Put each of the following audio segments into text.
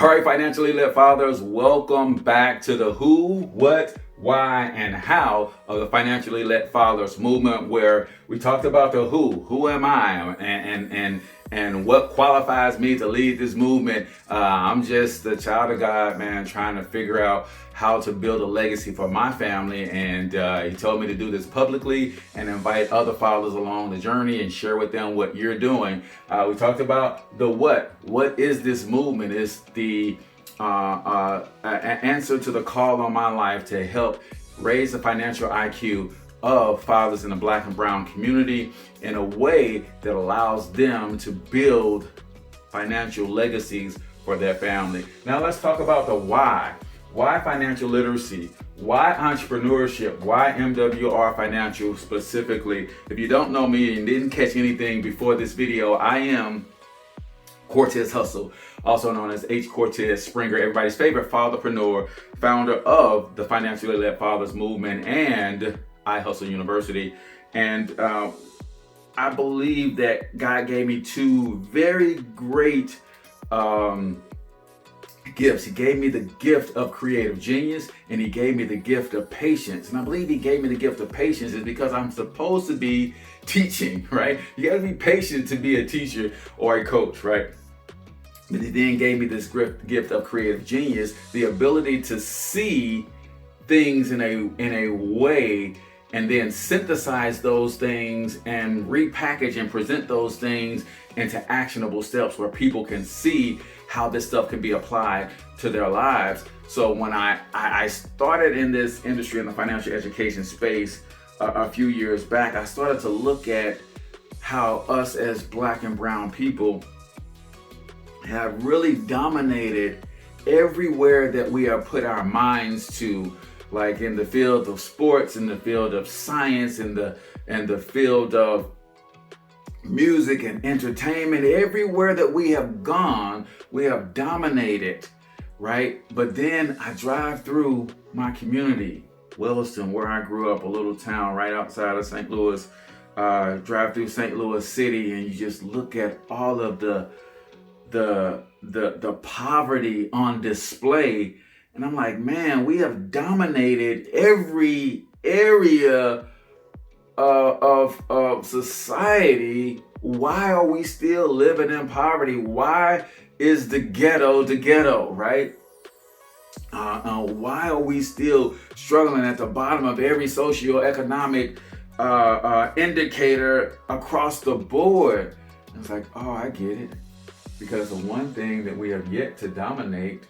All right, financially lit fathers, welcome back to the who, what, why, and how of the financially lit fathers movement, where we talked about the who am I, and what qualifies me to lead this movement. I'm just a child of God, man, trying to figure out how to build a legacy for my family, and he told me to do this publicly and invite other fathers along the journey and share with them what you're doing. We talked about the what. What is this movement? It's the answer to the call on my life to help raise the financial IQ of fathers in the Black and brown community in a way that allows them to build financial legacies for their family. Now let's talk about the why. Why financial literacy? Why entrepreneurship? Why MWR Financial specifically? If you don't know me and didn't catch anything before this video, I am Cortez Hustle, also known as H. Cortez Springer, everybody's favorite fatherpreneur, founder of the Financially Led Fathers Movement and I Hustle University. And I believe that God gave me two very great gifts. He gave me the gift of creative genius, and he gave me the gift of patience. And I believe he gave me the gift of patience is because I'm supposed to be teaching, right? You got to be patient to be a teacher or a coach, right? But he then gave me this gift of creative genius, the ability to see things in a way and then synthesize those things and repackage and present those things into actionable steps where people can see how this stuff can be applied to their lives. So when I started in this industry, in the financial education space a few years back, I started to look at how us as Black and brown people have really dominated everywhere that we have put our minds to, like in the field of sports, in the field of science, in the field of music and entertainment. Everywhere that we have gone, we have dominated, right? But then I drive through my community, Williston, where I grew up, a little town right outside of St. Louis. Drive through St. Louis City, and you just look at all of the poverty on display, and I'm like, man, we have dominated every area of society. Why are we still living in poverty? Why is the ghetto, right? Why are we still struggling at the bottom of every socioeconomic indicator across the board? And it's like, oh, I get it. Because the one thing that we have yet to dominate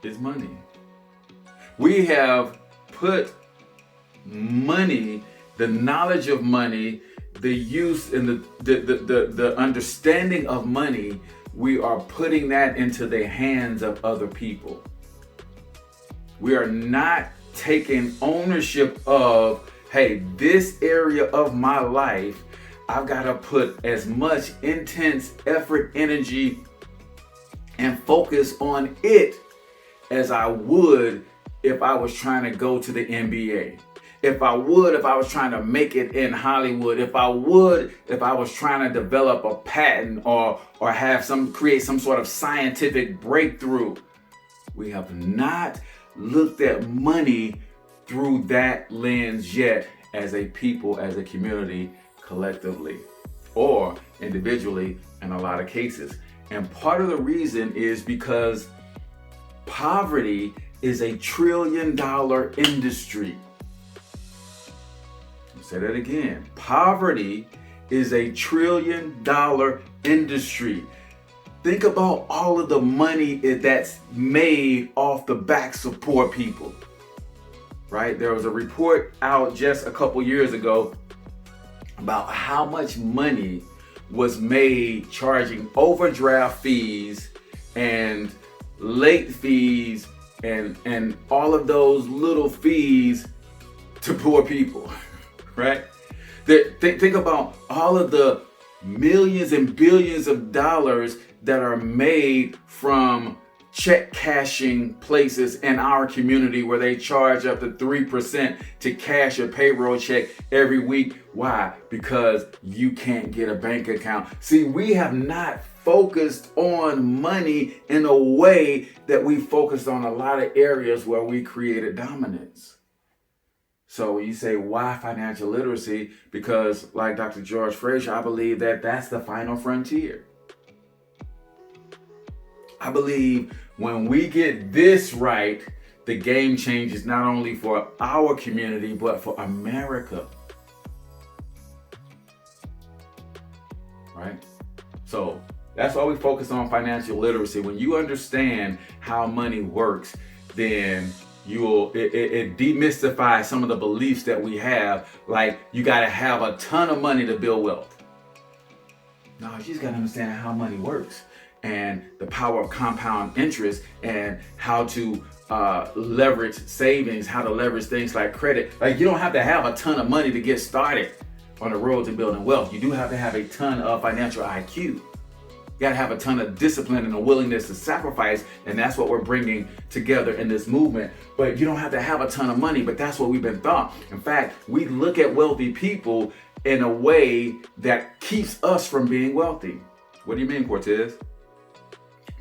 is money. We have put money, the knowledge of money, the use and the understanding of money, we are putting that into the hands of other people. We are not taking ownership of, hey, this area of my life, I've got to put as much intense effort, energy, and focus on it as I would if I was trying to go to the NBA. If I was trying to make it in Hollywood. If I was trying to develop a patent or create some sort of scientific breakthrough. We have not looked at money through that lens yet as a people, as a community, collectively or individually in a lot of cases. And part of the reason is because poverty is a $1 trillion industry. I'll say that again. Poverty is a $1 trillion industry. Think about all of the money that's made off the backs of poor people, right? There was a report out just a couple years ago about how much money was made charging overdraft fees and late fees and all of those little fees to poor people, right? Think about all of the millions and billions of dollars that are made from check cashing places in our community where they charge up to 3% to cash a payroll check every week. Why? Because you can't get a bank account. See, we have not focused on money in a way that we focused on a lot of areas where we created dominance. So when you say, why financial literacy? Because like Dr. George Fraser, I believe that that's the final frontier. I believe when we get this right, the game changes not only for our community, but for America. Right? So that's why we focus on financial literacy. When you understand how money works, then it demystifies some of the beliefs that we have, like you got to have a ton of money to build wealth. No, you just got to understand how money works and the power of compound interest and how to leverage savings, how to leverage things like credit. Like you don't have to have a ton of money to get started on the road to building wealth. You do have to have a ton of financial IQ. You got to have a ton of discipline and a willingness to sacrifice, and that's what we're bringing together in this movement. But you don't have to have a ton of money, but that's what we've been taught. In fact, we look at wealthy people in a way that keeps us from being wealthy. What do you mean, Cortez?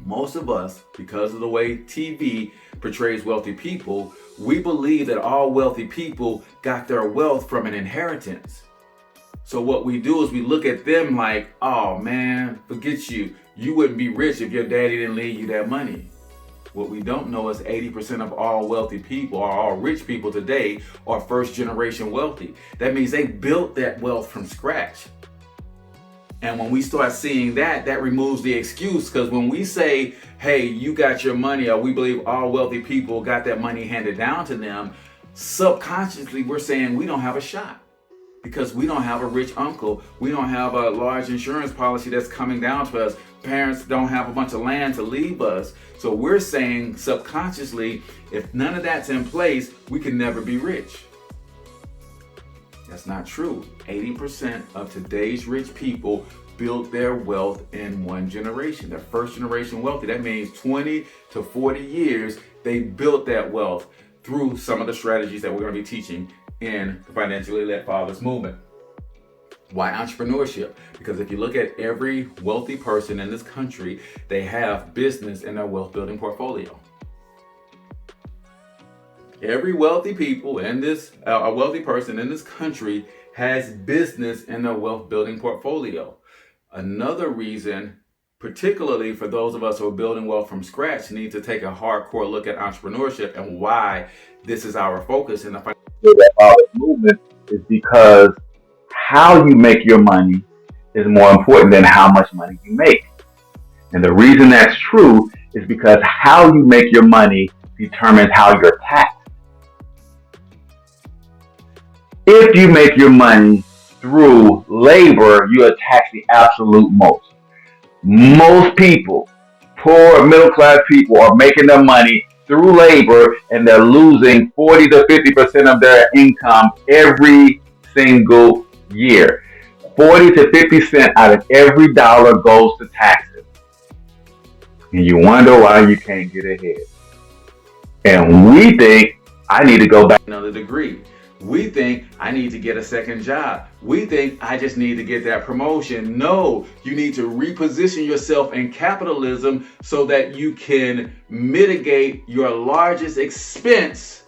Most of us, because of the way TV portrays wealthy people, we believe that all wealthy people got their wealth from an inheritance. So what we do is we look at them like, oh man, forget you. You wouldn't be rich if your daddy didn't leave you that money. What we don't know is 80% of all wealthy people, or all rich people today, are first generation wealthy. That means they built that wealth from scratch. And when we start seeing that, that removes the excuse. Because when we say, hey, you got your money, or we believe all wealthy people got that money handed down to them, subconsciously we're saying we don't have a shot. Because we don't have a rich uncle. We don't have a large insurance policy that's coming down to us. Parents don't have a bunch of land to leave us. So we're saying subconsciously, if none of that's in place, we can never be rich. That's not true. 80% of today's rich people built their wealth in one generation. They're first generation wealthy. That means 20 to 40 years, they built that wealth through some of the strategies that we're going to be teaching in the Financially Led Fathers movement. Why entrepreneurship? Because if you look at every wealthy person in this country, they have business in their wealth building portfolio. Every wealthy people in this, a wealthy person in this country has business in their wealth building portfolio. Another reason, particularly for those of us who are building wealth from scratch, need to take a hardcore look at entrepreneurship and why this is our focus in the Financial movement is because how you make your money is more important than how much money you make. And the reason that's true is because how you make your money determines how you're taxed. If you make your money through labor, you are taxed the absolute most. Most people, poor middle class people, are making their money through labor and they're losing 40 to 50% of their income every single year. 40 to 50 cents out of every dollar goes to taxes. And you wonder why you can't get ahead. And we think, I need to go back another degree. We think I need to get a second job. We think I just need to get that promotion. No, you need to reposition yourself in capitalism so that you can mitigate your largest expense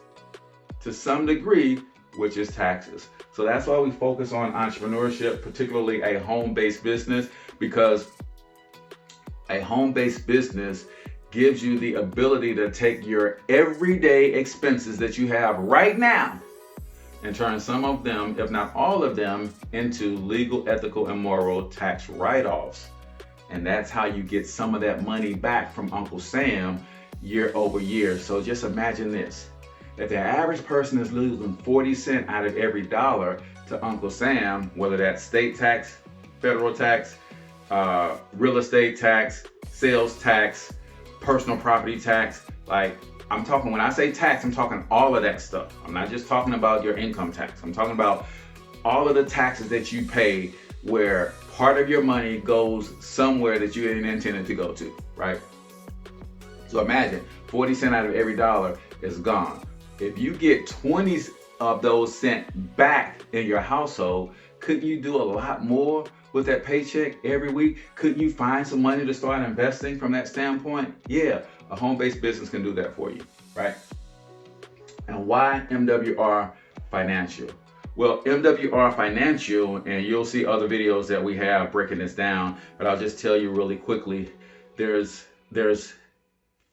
to some degree, which is taxes. So that's why we focus on entrepreneurship, particularly a home-based business, because a home-based business gives you the ability to take your everyday expenses that you have right now and turn some of them, if not all of them, into legal, ethical, and moral tax write-offs. And that's how you get some of that money back from Uncle Sam year over year. So just imagine this. If the average person is losing 40 cents out of every dollar to Uncle Sam, whether that's state tax, federal tax, real estate tax, sales tax, personal property tax, like I'm talking, when I say tax, I'm talking all of that stuff. I'm not just talking about your income tax. I'm talking about all of the taxes that you pay where part of your money goes somewhere that you didn't intend it to go to, right? So imagine 40 cents out of every dollar is gone. If you get 20 of those cents back in your household, couldn't you do a lot more with that paycheck every week? Could you find some money to start investing from that standpoint? Yeah, a home-based business can do that for you, right? And why MWR Financial? Well, MWR Financial, and you'll see other videos that we have breaking this down, but I'll just tell you really quickly, there's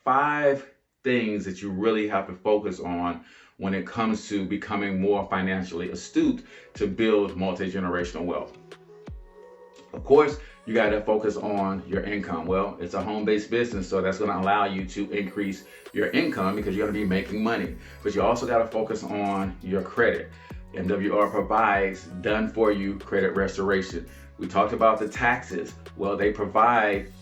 5 things that you really have to focus on when it comes to becoming more financially astute to build multi-generational wealth. Of course, you got to focus on your income. Well, it's a home-based business, so that's going to allow you to increase your income because you're going to be making money. But you also got to focus on your credit. MWR provides done-for-you credit restoration. We talked about the taxes. Well, they provide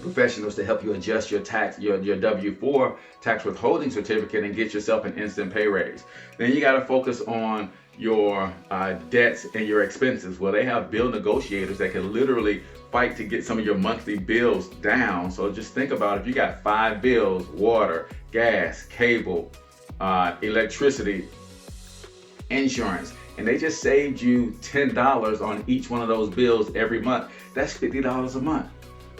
professionals to help you adjust your W-4 tax withholding certificate and get yourself an instant pay raise. Then you got to focus on your debts and your expenses. Well, they have bill negotiators that can literally fight to get some of your monthly bills down. So just think about if you got 5 bills: water, gas, cable, electricity, insurance, and they just saved you $10 on each one of those bills every month. That's $50 a month,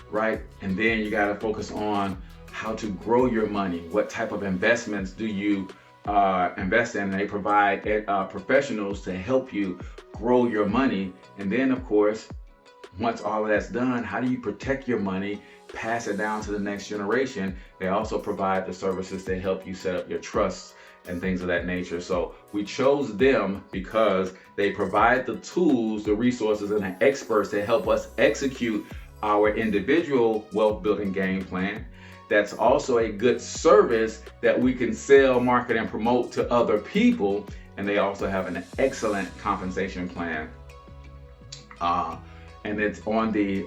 right? And then you got to focus on how to grow your money. What type of investments do you invest in? They provide professionals to help you grow your money. And then, of course, once all of that's done, how do you protect your money, pass it down to the next generation? They also provide the services to help you set up your trusts and things of that nature. So we chose them because they provide the tools, the resources, and the experts to help us execute our individual wealth building game plan. That's also a good service that we can sell, market, and promote to other people. And they also have an excellent compensation plan. And it's on the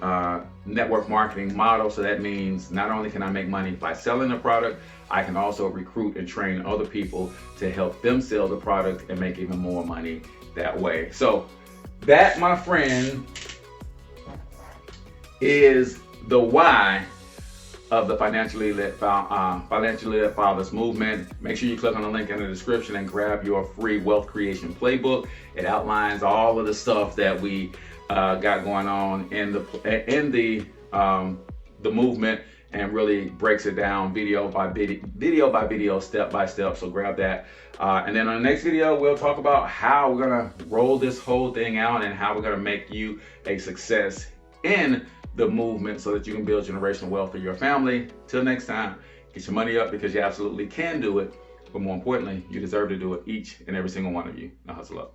network marketing model. So that means not only can I make money by selling the product, I can also recruit and train other people to help them sell the product and make even more money that way. So that, my friend, is the why of the Financially Lit Fathers movement. Make sure you click on the link in the description and grab your free wealth creation playbook. It outlines all of the stuff that we got going on in the movement, and really breaks it down video by video, step by step. So grab that. And then on the next video, we'll talk about how we're gonna roll this whole thing out and how we're gonna make you a success in the movement so that you can build generational wealth for your family. Till next time, get your money up because you absolutely can do it. But more importantly, you deserve to do it, each and every single one of you. Now hustle up.